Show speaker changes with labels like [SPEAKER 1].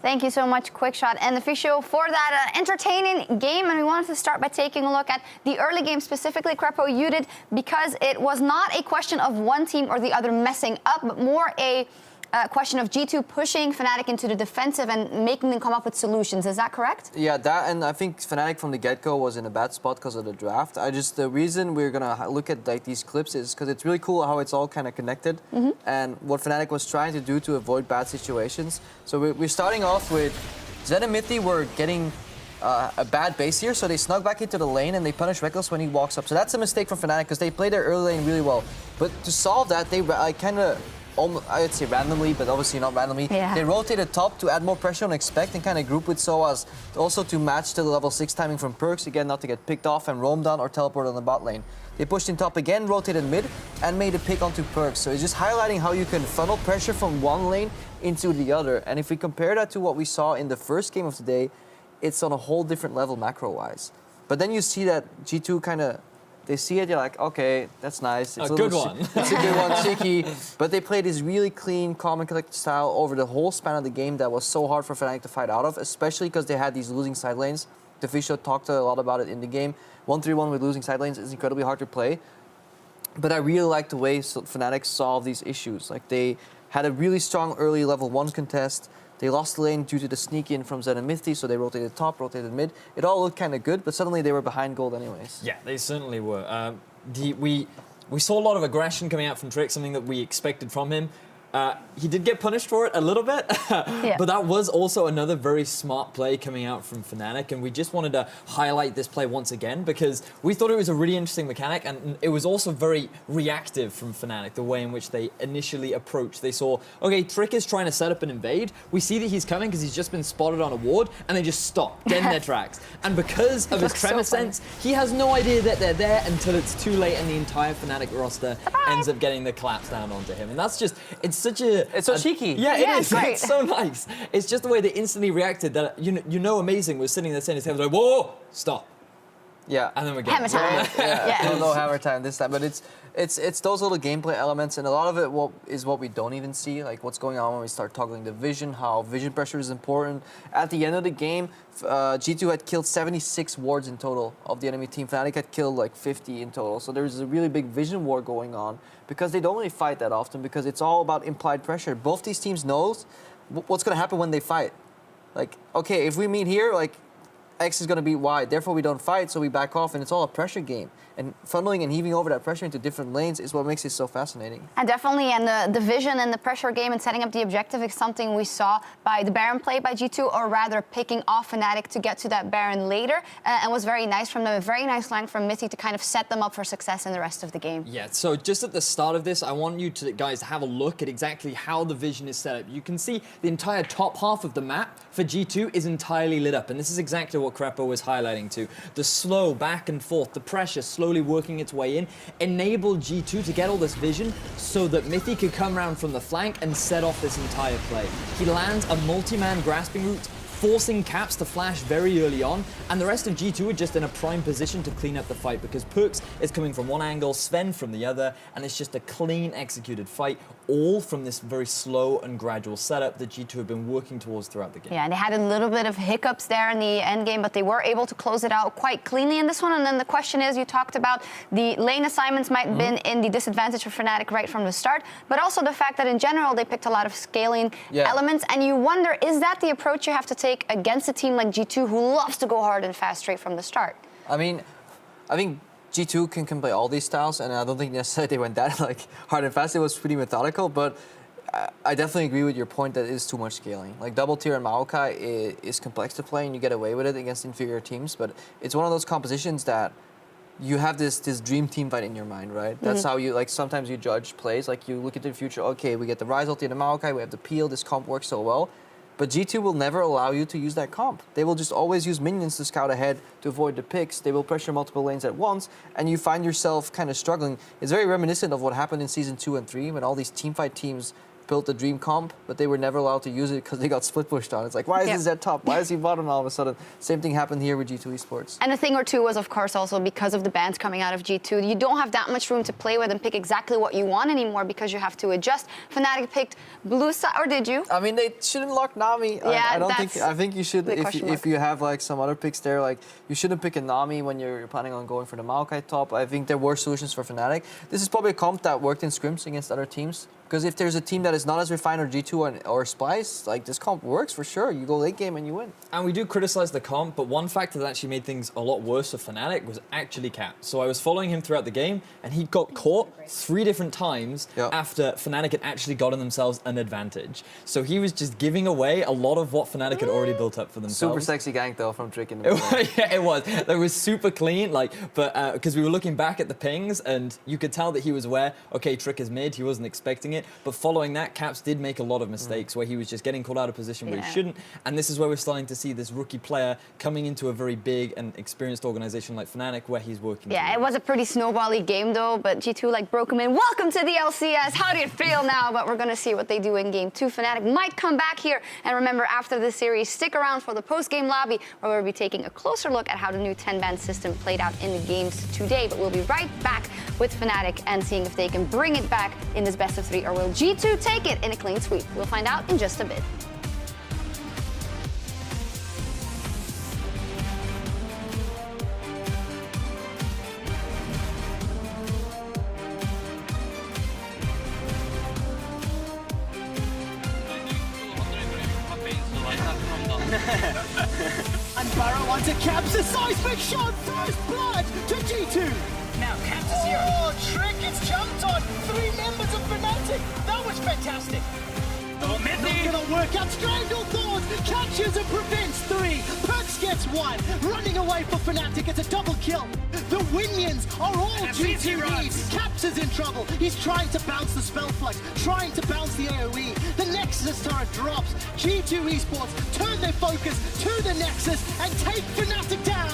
[SPEAKER 1] Thank you so much, QuickShot and Official, for that entertaining game. And we wanted to start by taking a look at the early game, specifically Crepo, you did, because it was not a question of one team or the other messing up, but more a question of G2 pushing Fnatic into the defensive and making them come up with solutions. Is that correct?
[SPEAKER 2] Yeah, that, and I think Fnatic from the get-go was in a bad spot because of the draft. The reason we're gonna look at like these clips is because it's really cool how it's all kind of connected, and what Fnatic was trying to do to avoid bad situations. So we're starting off with Zed and Mithy were getting a bad base here, so they snug back into the lane and they punish Reckless when he walks up. So that's a mistake from Fnatic because they played their early lane really well. But to solve that, they kind of, I would say randomly, but obviously not randomly. Yeah. They rotated top to add more pressure on Expect and kind of group with Soaz, also to match to the level 6 timing from Perks, again not to get picked off and roam down or teleport on the bot lane. They pushed in top again, rotated mid, and made a pick onto Perks. So it's just highlighting how you can funnel pressure from one lane into the other. And if we compare that to what we saw in the first game of the day, it's on a whole different level macro-wise. But then you see that G2 kind of, they see it, you're like, okay, that's nice. It's
[SPEAKER 3] a good one.
[SPEAKER 2] It's a good one, cheeky. But they played this really clean, calm and collected style over the whole span of the game that was so hard for Fnatic to fight out of, especially because they had these losing side lanes. Official talked a lot about it in the game. 1-3-1 with losing side lanes is incredibly hard to play. But I really like the way Fnatic solved these issues. Like, they had a really strong early level 1 contest. They lost the lane due to the sneak in from Zed and Mithy, so they rotated top, rotated mid. It all looked kind of good, but suddenly they were behind gold anyways.
[SPEAKER 3] Yeah, they certainly were. We saw a lot of aggression coming out from Trick, something that we expected from him. He did get punished for it a little bit, but that was also another very smart play coming out from Fnatic, and we just wanted to highlight this play once again because we thought it was a really interesting mechanic, and it was also very reactive from Fnatic, the way in which they initially approached. They saw, okay, Trick is trying to set up an invade. We see that he's coming because he's just been spotted on a ward, and they just stop, dead in their tracks. And because of his tremor sense, he has no idea that they're there until it's too late, and the entire Fnatic roster ends up getting the collapse down onto him. And that's just, it's so
[SPEAKER 2] cheeky.
[SPEAKER 3] Yeah, it is.
[SPEAKER 1] Great.
[SPEAKER 3] It's so nice. It's just the way they instantly reacted that, you know, Amazing was sitting there saying his head, like, whoa, stop.
[SPEAKER 2] Yeah.
[SPEAKER 3] And then we get
[SPEAKER 1] hammer time.
[SPEAKER 2] No hammer time this time, but it's those little gameplay elements, and a lot of it is what we don't even see, like what's going on when we start toggling the vision, how vision pressure is important. At the end of the game, G2 had killed 76 wards in total of the enemy team. Fnatic had killed like 50 in total, so there's a really big vision war going on because they don't really fight that often because it's all about implied pressure. Both these teams knows what's going to happen when they fight. Like, okay, if we meet here, like, X is going to beat Y, therefore we don't fight, so we back off, and it's all a pressure game. And funneling and heaving over that pressure into different lanes is what makes it so fascinating.
[SPEAKER 1] And definitely, and the vision and the pressure game and setting up the objective is something we saw by the Baron play by G2, or rather picking off Fnatic to get to that Baron later, and was very nice from them. A very nice line from Mithy to kind of set them up for success in the rest of the game.
[SPEAKER 3] Yeah, so just at the start of this, I want you guys to have a look at exactly how the vision is set up. You can see the entire top half of the map for G2 is entirely lit up, and this is exactly what Crepo was highlighting too. The slow back and forth, the pressure slowly working its way in, enabled G2 to get all this vision so that Mithy could come around from the flank and set off this entire play. He lands a multi-man grasping route, forcing Caps to flash very early on, and the rest of G2 are just in a prime position to clean up the fight because Perks is coming from one angle, Sven from the other, and it's just a clean executed fight, all from this very slow and gradual setup that G2 have been working towards throughout the game.
[SPEAKER 1] Yeah, and they had a little bit of hiccups there in the end game, but they were able to close it out quite cleanly in this one. And then the question is, you talked about the lane assignments might have been in the disadvantage for Fnatic right from the start, but also the fact that in general they picked a lot of scaling elements, and you wonder, is that the approach you have to take against a team like G2 who loves to go hard and fast straight from the start?
[SPEAKER 2] I mean, I think G2 can play all these styles, and I don't think necessarily they went that like hard and fast. It was pretty methodical, but I definitely agree with your point that it is too much scaling. Like double tier and Maokai is complex to play, and you get away with it against inferior teams, but it's one of those compositions that you have this dream team fight in your mind, right? That's how you, like, sometimes you judge plays. Like, you look into the future, okay, we get the Ryze ulti and the Maokai, we have the Peel, this comp works so well. But G2 will never allow you to use that comp. They will just always use minions to scout ahead to avoid the picks. They will pressure multiple lanes at once, and you find yourself kind of struggling. It's very reminiscent of what happened in Season 2 and 3 when all these teamfight teams built the dream comp, but they were never allowed to use it because they got split pushed on. It's like, why is this at top? Why is he bottom all of a sudden? Same thing happened here with G2 Esports.
[SPEAKER 1] And a thing or two was, of course, also because of the bans coming out of G2. You don't have that much room to play with and pick exactly what you want anymore because you have to adjust. Fnatic picked blue side, or did you?
[SPEAKER 2] I mean, they shouldn't lock Nami.
[SPEAKER 1] Yeah,
[SPEAKER 2] I think you should, if you have like some other picks there, like you shouldn't pick a Nami when you're planning on going for the Maokai top. I think there were solutions for Fnatic. This is probably a comp that worked in scrims against other teams. Because if there's a team that is not as refined or G2 or Splice, like this comp works for sure. You go late game and you win.
[SPEAKER 3] And we do criticize the comp, but one factor that actually made things a lot worse for Fnatic was actually Cap. So I was following him throughout the game, and he got caught 3 different times after Fnatic had actually gotten themselves an advantage. So he was just giving away a lot of what Fnatic had already built up for themselves.
[SPEAKER 2] Super sexy gank though from Trick in the middle.
[SPEAKER 3] Yeah, it was. It was super clean, like, but because we were looking back at the pings, and you could tell that he was aware, okay, Trick is mid, he wasn't expecting it, but following that, Caps did make a lot of mistakes where he was just getting caught out of position where he shouldn't, and this is where we're starting to see this rookie player coming into a very big and experienced organization like Fnatic where he's working.
[SPEAKER 1] Yeah, it was a pretty snowbally game though, but G2 like broke him in. Welcome to the LCS. How do you feel now? But we're going to see what they do in game 2. Fnatic might come back here. And remember, after this series, stick around for the post-game lobby where we'll be taking a closer look at how the new 10-ban system played out in the games today. But we'll be right back with Fnatic and seeing if they can bring it back in this best of 3, or will G2 take it in a clean sweep? We'll find out in just a bit.
[SPEAKER 4] And Barrow onto Caps, a seismic shot, first blood to G2. Now Caps is here. Oh, Trick, it's jumped on. 3 members of Fnatic. That was fantastic. Not gonna work out. Strangle Thorns catches and prevents 3. Perks gets 1. Running away for Fnatic. It's a double kill. The Winions are all G2 leads. Caps is in trouble. He's trying to bounce the spell flux, trying to bounce the AoE. The Nexus turret drops. G2 Esports turn their focus to the Nexus and take Fnatic down.